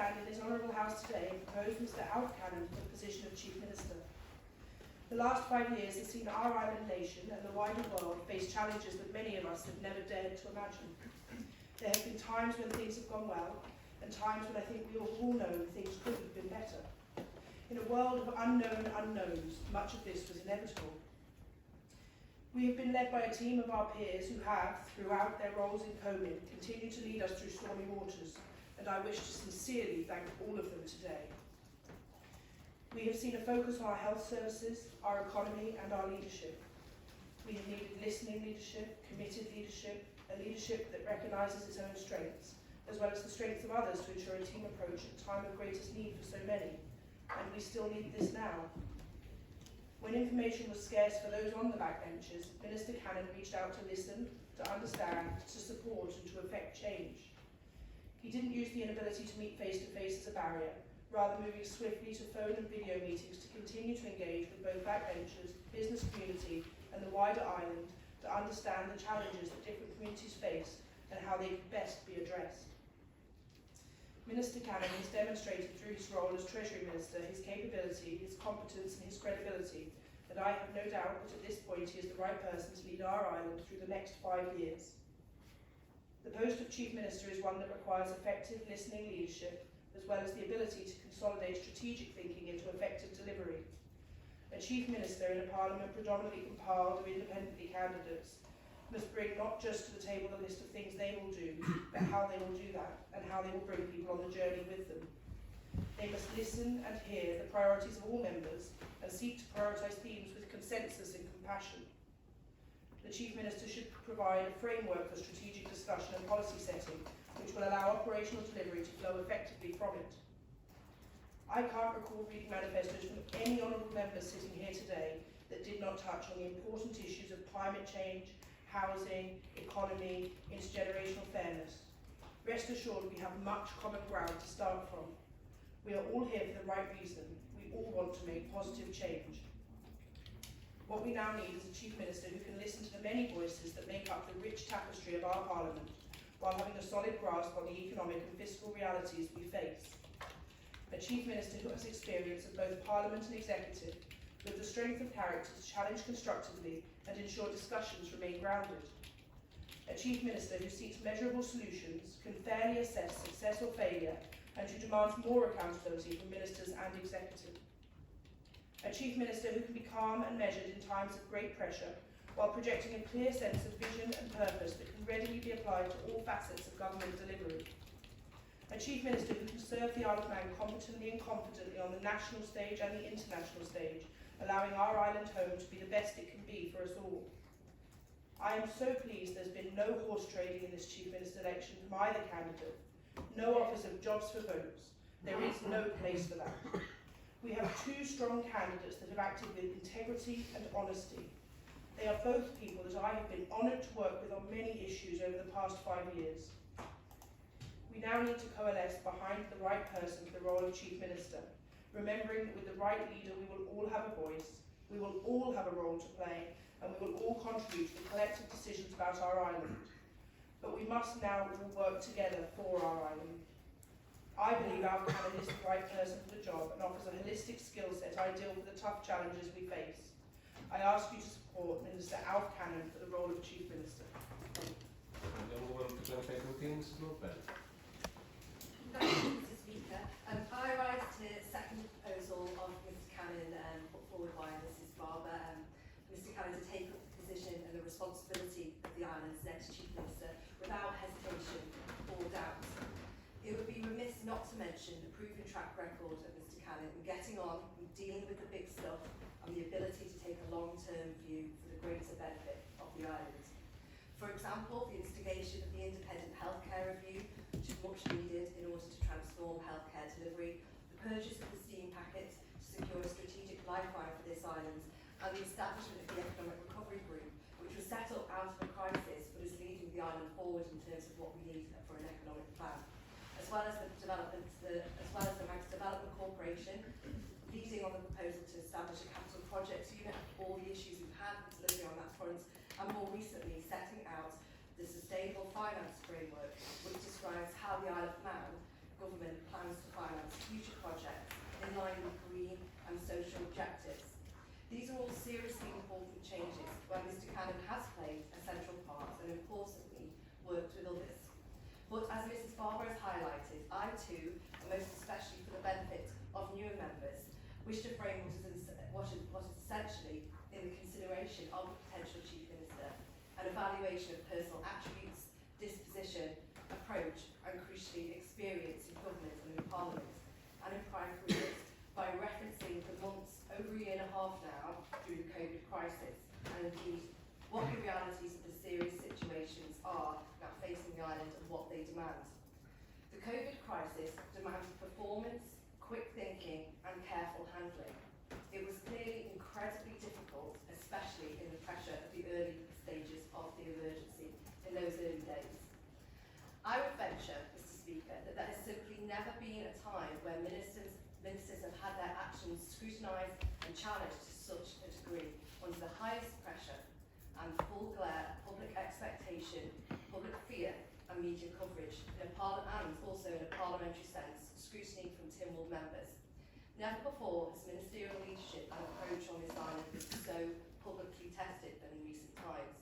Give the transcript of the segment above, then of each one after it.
stand in this Honourable House today and propose Mr Cannan for the position of Chief Minister. The last 5 years have seen our island nation and the wider world face challenges that many of us have never dared to imagine. There have been times when things have gone well, and times when I think we all know things could have been better. In a world of unknown unknowns, much of this was inevitable. We have been led by a team of our peers who have, throughout their roles in COVID, continued to lead us through stormy waters, and I wish to sincerely thank all of them today. We have seen a focus on our health services, our economy, and our leadership. We have needed listening leadership, committed leadership, a leadership that recognises its own strengths, as well as the strengths of others to ensure a team approach at a time of greatest need for so many. And we still need this now. When information was scarce for those on the backbenches, Minister Cannan reached out to listen, to understand, to support and to effect change. He didn't use the inability to meet face-to-face as a barrier, rather moving swiftly to phone and video meetings to continue to engage with both backbenchers, business community and the wider island to understand the challenges that different communities face and how they can best be addressed. Minister Cannan has demonstrated through his role as Treasury Minister his capability, his competence and his credibility, and I have no doubt that at this point he is the right person to lead our island through the next 5 years. The post of Chief Minister is one that requires effective listening leadership, as well as the ability to consolidate strategic thinking into effective delivery. A Chief Minister in a Parliament predominantly compiled of independently candidates must bring not just to the table a list of things they will do, but how they will do that, and how they will bring people on the journey with them. They must listen and hear the priorities of all members, and seek to prioritise themes with consensus and compassion. The Chief Minister should provide a framework for strategic discussion and policy setting, which will allow operational delivery to flow effectively from it. I can't recall reading manifestos from any honourable members sitting here today that did not touch on the important issues of climate change, housing, economy, intergenerational fairness. Rest assured we have much common ground to start from. We are all here for the right reason. We all want to make positive change. What we now need is a Chief Minister who can listen to the many voices that make up the rich tapestry of our Parliament, while having a solid grasp on the economic and fiscal realities we face. A Chief Minister who has experience of both Parliament and Executive, with the strength of character to challenge constructively and ensure discussions remain grounded. A Chief Minister who seeks measurable solutions, can fairly assess success or failure, and who demands more accountability from ministers and executive. A Chief Minister who can be calm and measured in times of great pressure, while projecting a clear sense of vision and purpose that can readily be applied to all facets of government delivery. A Chief Minister who can serve the Isle of Man competently and confidently on the national stage and the international stage, allowing our island home to be the best it can be for us all. I am so pleased there's been no horse trading in this Chief Minister election from either candidate, no offers of jobs for votes. There is no place for that. We have two strong candidates that have acted with integrity and honesty. They are both people that I have been honoured to work with on many issues over the past 5 years. We now need to coalesce behind the right person for the role of Chief Minister, remembering that with the right leader we will all have a voice, we will all have a role to play, and we will all contribute to the collective decisions about our island. But we must now all work together for our island. I believe Cannan is the right person for the job and offers a holistic skill set ideal for the tough challenges we face. I ask you to support Minister Cannan for the role of Chief Minister. Mrs. Lord-Brennan. Thank you, Mr. Speaker. I rise to second the proposal of Mr. Cannan put forward by Mrs. Barber. Mr. Cannan to take up the position and the responsibility of the island's next Chief Minister without hesitation or doubt. It would be remiss not to mention the proven track record of Mr. Cannan in getting on and dealing with the big stuff and the ability to take a long-term view for the greater benefit of the island. For example, the instigation of the independent healthcare review, which is much needed in order to transform healthcare delivery, the purchase of the steam packet to secure a strategic lifeline for this island, and the establishment of the Economic Recovery Group, which was set up out of a crisis but is leading the island forward in terms of what we need for an economic plan, as well as the Manx Development Corporation, leading on the proposal to establish a capital projects unit, all the issues we've had with delivery on that front, and more recently setting out the sustainable finance framework, which describes how the Isle of Man government plans to finance future projects in line with green and social objectives. These are all seriously important changes where Mr Cannan has played a central part and importantly worked with others. But as Mrs Barber has highlighted, I too, and most especially for the benefit of newer members, wish to frame what is essentially in the consideration of a potential Chief Minister, an evaluation of personal attributes, disposition, approach and crucially experience in government and in Parliament and in private careers by referencing the months, over a year and a half now, through the COVID crisis and indeed what the realities of the serious situations are now facing the island and what they demand. The COVID crisis demanded performance, quick thinking and careful handling. It was clearly incredibly difficult, especially in the pressure of the early stages of the emergency in those early days. I would venture, Mr Speaker, that there has simply never been a time where ministers have had their actions scrutinised and challenged to such a degree under the highest pressure and full glare, public expectation, public fear and media coverage, and also in a parliamentary sense, scrutiny from Tynwald members. Never before has ministerial leadership and approach on this island been so publicly tested than in recent times.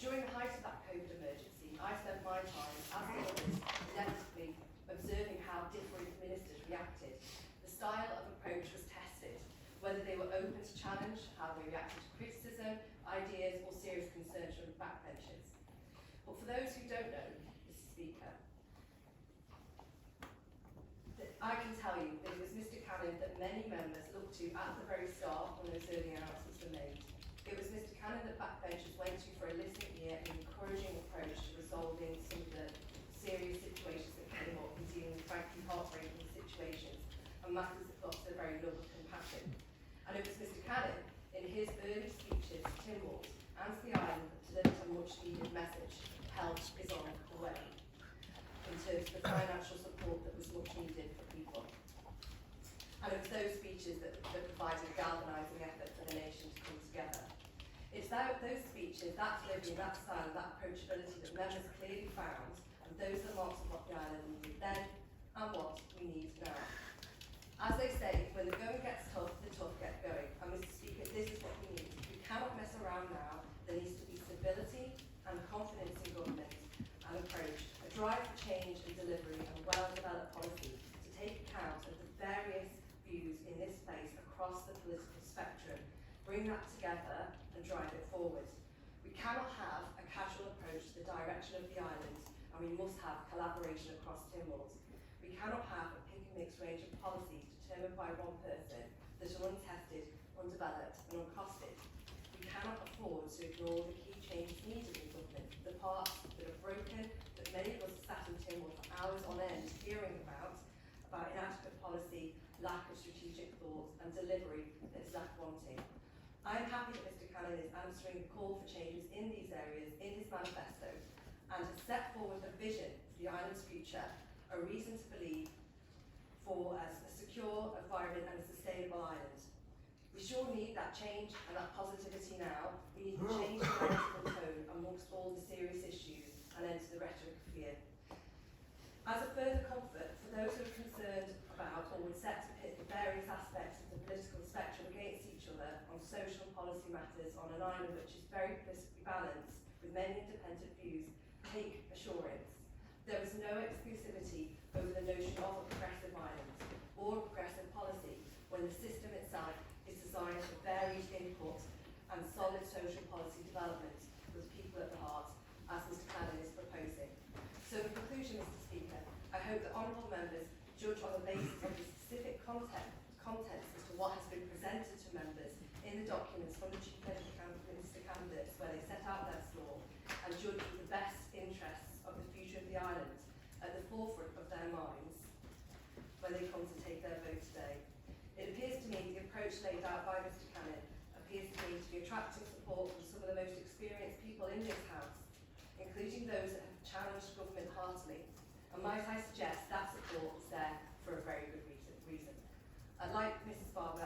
During the height of that COVID emergency, I spent my time, as the others, inevitably observing how different ministers reacted. The style of approach was tested, whether they were open to challenge, how they reacted to criticism, ideas or serious concerns from the backbenchers. But for those who don't know, Mr Speaker, I can tell you that it was Mr Cannan that many members looked to at the very start when those early announcements were made. It was Mr Cannan that backbenchers went to for a listening ear and encouraging approach to resolving some of the serious situations that came up and dealing with frankly heartbreaking situations and matters that got to the very love of compassion. And it was Mr Cannan, in his early speeches to Tynwald and to the island, that delivered a much needed message: help is on the way, in terms of the financial support that was much needed for people. And it was those speeches that provided a galvanising effort for the nation to come together. It's those speeches, that delivery, that style, that approachability that members clearly found, and those that marked what the island needed then and what we need now. As they say, when the going gets tough, the tough get going. And Mr Speaker, this is what we need. We cannot mess around now. There needs to be stability and confidence in government and approach, a drive for change and delivery and well-developed policy to take account of the various views in this place across the political spectrum, bring that together and drive it forward. We cannot have a casual approach to the direction of the island, and we must have collaboration across Tynwald. We cannot have a pick and mix range of policies determined by one person that are untested, undeveloped and uncosted. We cannot afford to ignore the key changes needed in government, the parts that are broken, that many of us sat in Tynwald for hours on end hearing about inadequate policy, lack of strategic thought and delivery that is left wanting. I am happy that Mr Cannan is answering the call for changes in these areas in his manifesto and has set forward a vision for the island's future, a reason to believe for a secure, a vibrant and a sustainable island. We sure need that change and that positivity now. We need to change the narrative and tone amongst all the serious issues and end the rhetoric of fear. As a further comfort for those who are concerned about or would set to pit the various aspects of the political spectrum against each other on social and policy matters on an island which is very politically balanced with many independent views, take assurance. There is no exclusivity over the notion of a progressive island or a progressive policy when the system itself is designed for varied input and solid social policy development with people at the heart, as Mr Cannan is proposing. So in conclusion, Mr Speaker, I hope that honourable members judge on the basis of the specific contents as to what has been presented to members in the documents from the Chief Minister candidates where they set out their stall and judge with the best interests of the future of the island at the forefront of their minds when they come to take their vote today. It appears to me the approach laid out by Mr Cannan appears to me to be attracting support from some of the most experienced people in this House, including those that have challenged government heartily. And might I suggest that support is there for a very good reason. Like Mrs Barber,